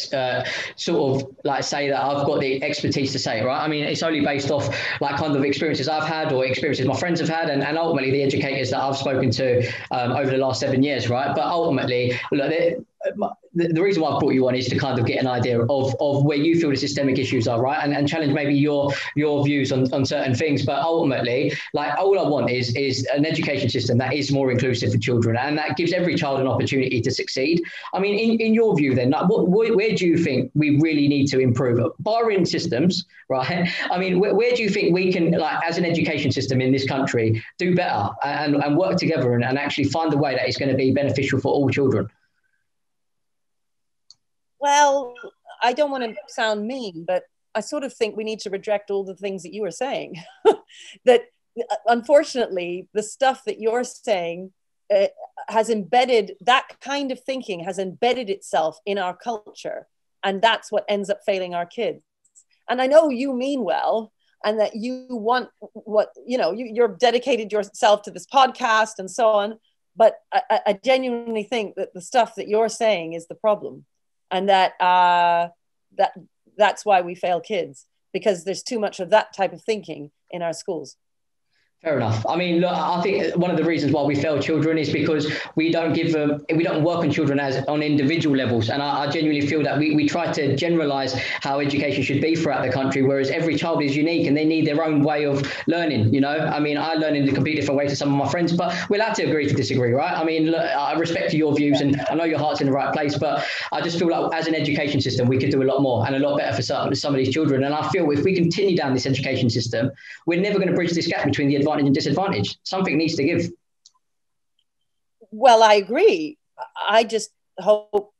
sort of say that I've got the expertise to say it, right? I mean, it's only based off kind of experiences I've had or experiences my friends have had and ultimately the educators that I've spoken to over the last 7 years, right? But ultimately, look, the reason why I brought you on is to kind of get an idea of where you feel the systemic issues are, right? And challenge maybe your views on certain things. But ultimately, all I want is an education system that is more inclusive for children and that gives every child an opportunity to succeed. I mean, in your view then, where do you think we really need to improve? Barring systems, right? I mean, where do you think we can, as an education system in this country, do better and work together and actually find a way that is going to be beneficial for all children? Well, I don't want to sound mean, but I sort of think we need to reject all the things that you were saying. That unfortunately, the stuff that you're saying has embedded, that kind of thinking has embedded itself in our culture. And that's what ends up failing our kids. And I know you mean well, and that you want you're dedicated yourself to this podcast and so on. But I genuinely think that the stuff that you're saying is the problem. And that's why we fail kids, because there's too much of that type of thinking in our schools. Fair enough. I mean, look, I think one of the reasons why we fail children is because we don't work on children on individual levels. And I genuinely feel that we try to generalize how education should be throughout the country, whereas every child is unique and they need their own way of learning. I mean, I learn in a completely different way to some of my friends, but we're allowed to agree to disagree, right? I mean, look, I respect your views and I know your heart's in the right place, but I just feel like as an education system, we could do a lot more and a lot better for some of these children. And I feel if we continue down this education system, we're never going to bridge this gap between the advantage and disadvantage. Something needs to give. Well, I agree. I just hope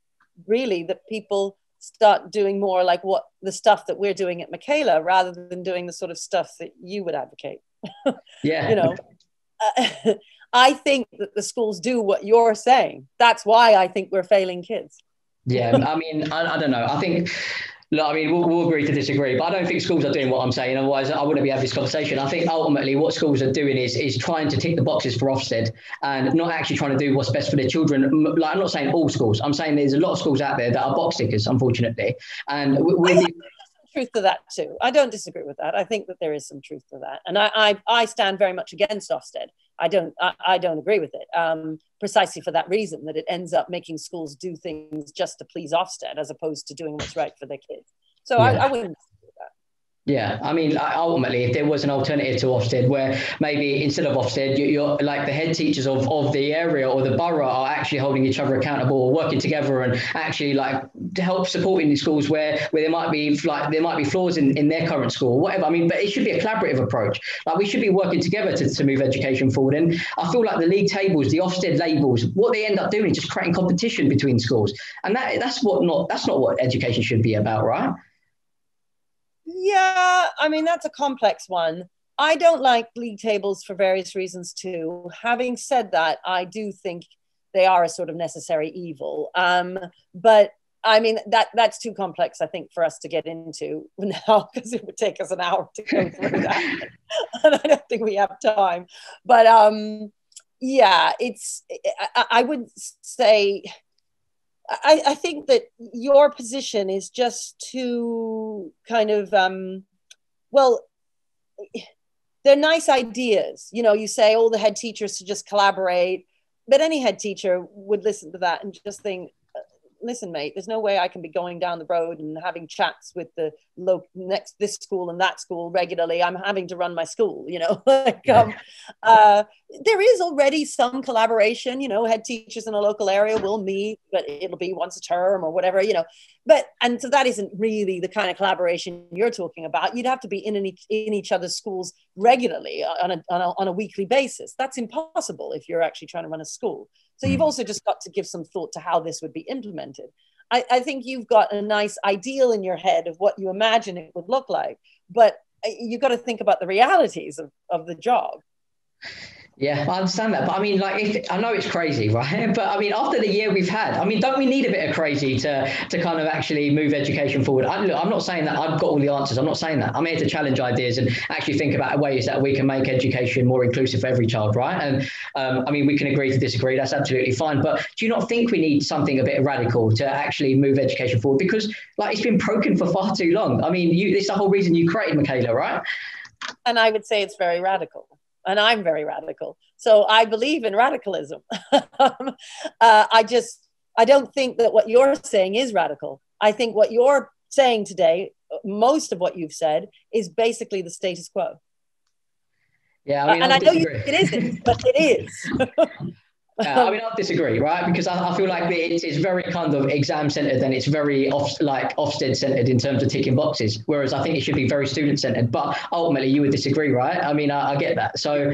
really that people start doing more like what the stuff that we're doing at Michaela, rather than doing the sort of stuff that you would advocate. Yeah. You know, I think that the schools do what you're saying. That's why I think we're failing kids. Yeah, I mean, I don't know. I think, look, I mean, we'll agree to disagree, but I don't think schools are doing what I'm saying. Otherwise, I wouldn't be having this conversation. I think ultimately what schools are doing is trying to tick the boxes for Ofsted and not actually trying to do what's best for their children. Like, I'm not saying all schools. I'm saying there's a lot of schools out there that are box tickers, unfortunately. And truth to that too. I don't disagree with that. I think that there is some truth to that, and I stand very much against Ofsted. I don't agree with it, precisely for that reason, that it ends up making schools do things just to please Ofsted as opposed to doing what's right for their kids. So yeah. I wouldn't. Yeah, I mean, ultimately, if there was an alternative to Ofsted, where maybe instead of Ofsted, you're like the head teachers of the area or the borough are actually holding each other accountable, or working together, and actually like to help supporting the schools where there might be flaws in their current school, whatever. I mean, but it should be a collaborative approach. Like, we should be working together to move education forward. And I feel like the league tables, the Ofsted labels, what they end up doing is just creating competition between schools, and that's not what education should be about, right? Yeah, I mean, that's a complex one. I don't like league tables for various reasons too. Having said that, I do think they are a sort of necessary evil. But I mean, that's too complex, I think, for us to get into now, because it would take us an hour to go through that. And I don't think we have time. But yeah, I would say, I think that your position is just too kind of, well, they're nice ideas. You know, you say all the head teachers to just collaborate, but any head teacher would listen to that and just think, listen, mate, there's no way I can be going down the road and having chats with the this school and that school regularly. I'm having to run my school, you know. Like, there is already some collaboration, you know, head teachers in a local area will meet, but it'll be once a term or whatever, you know. And so that isn't really the kind of collaboration you're talking about. You'd have to be in each other's schools regularly on a weekly basis. That's impossible if you're actually trying to run a school. So you've also just got to give some thought to how this would be implemented. I think you've got a nice ideal in your head of what you imagine it would look like, but you've got to think about the realities of the job. Yeah, I understand that. But I mean, like, I know it's crazy, right? But I mean, after the year we've had, I mean, don't we need a bit of crazy to kind of actually move education forward? Look, I'm not saying that I've got all the answers. I'm not saying that. I'm here to challenge ideas and actually think about ways that we can make education more inclusive for every child, right? And I mean, we can agree to disagree. That's absolutely fine. But do you not think we need something a bit radical to actually move education forward? Because like, it's been broken for far too long. I mean, this is the whole reason you created Michaela, right? And I would say it's very radical. And I'm very radical. So I believe in radicalism. I don't think that what you're saying is radical. I think what you're saying today, most of what you've said, is basically the status quo. Yeah, I mean, and I know it isn't, but it is. I mean, I'll disagree, right? Because I feel like it's very kind of exam-centered and it's very Ofsted-centered in terms of ticking boxes, whereas I think it should be very student-centered. But ultimately, you would disagree, right? I mean, I get that. So,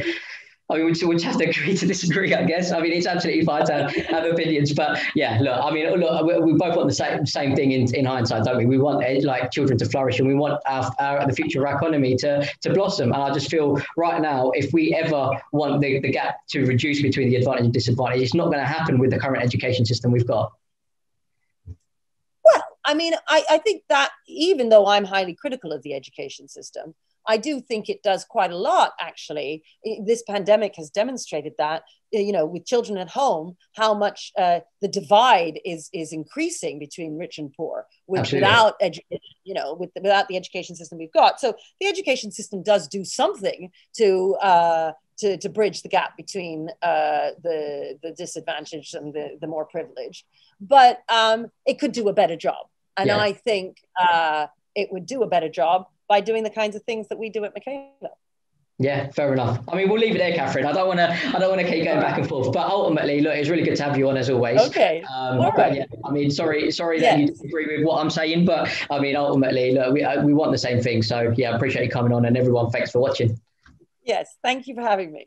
I mean, we just have to agree to disagree, I guess. I mean, it's absolutely fine to have opinions. But yeah, look, I mean, look, we both want the same thing in hindsight, don't we? We want like children to flourish, and we want the future of our economy to blossom. And I just feel right now, if we ever want the gap to reduce between the advantage and disadvantage, it's not going to happen with the current education system we've got. Well, I mean, I think that even though I'm highly critical of the education system, I do think it does quite a lot, actually. This pandemic has demonstrated that, you know, with children at home, how much the divide is increasing between rich and poor without education, you know, without the education system we've got. So the education system does do something to bridge the gap between the disadvantaged and the more privileged. But it could do a better job. And I think it would do a better job by doing the kinds of things that we do at Michaela. Yeah, fair enough. I mean, we'll leave it there, Katharine. I don't want to keep going back and forth, but ultimately, look, it's really good to have you on as always. Okay. But yeah, I mean, sorry that you disagree with what I'm saying, but I mean, ultimately, look, we want the same thing. So yeah, I appreciate you coming on, and everyone, thanks for watching. Yes, thank you for having me.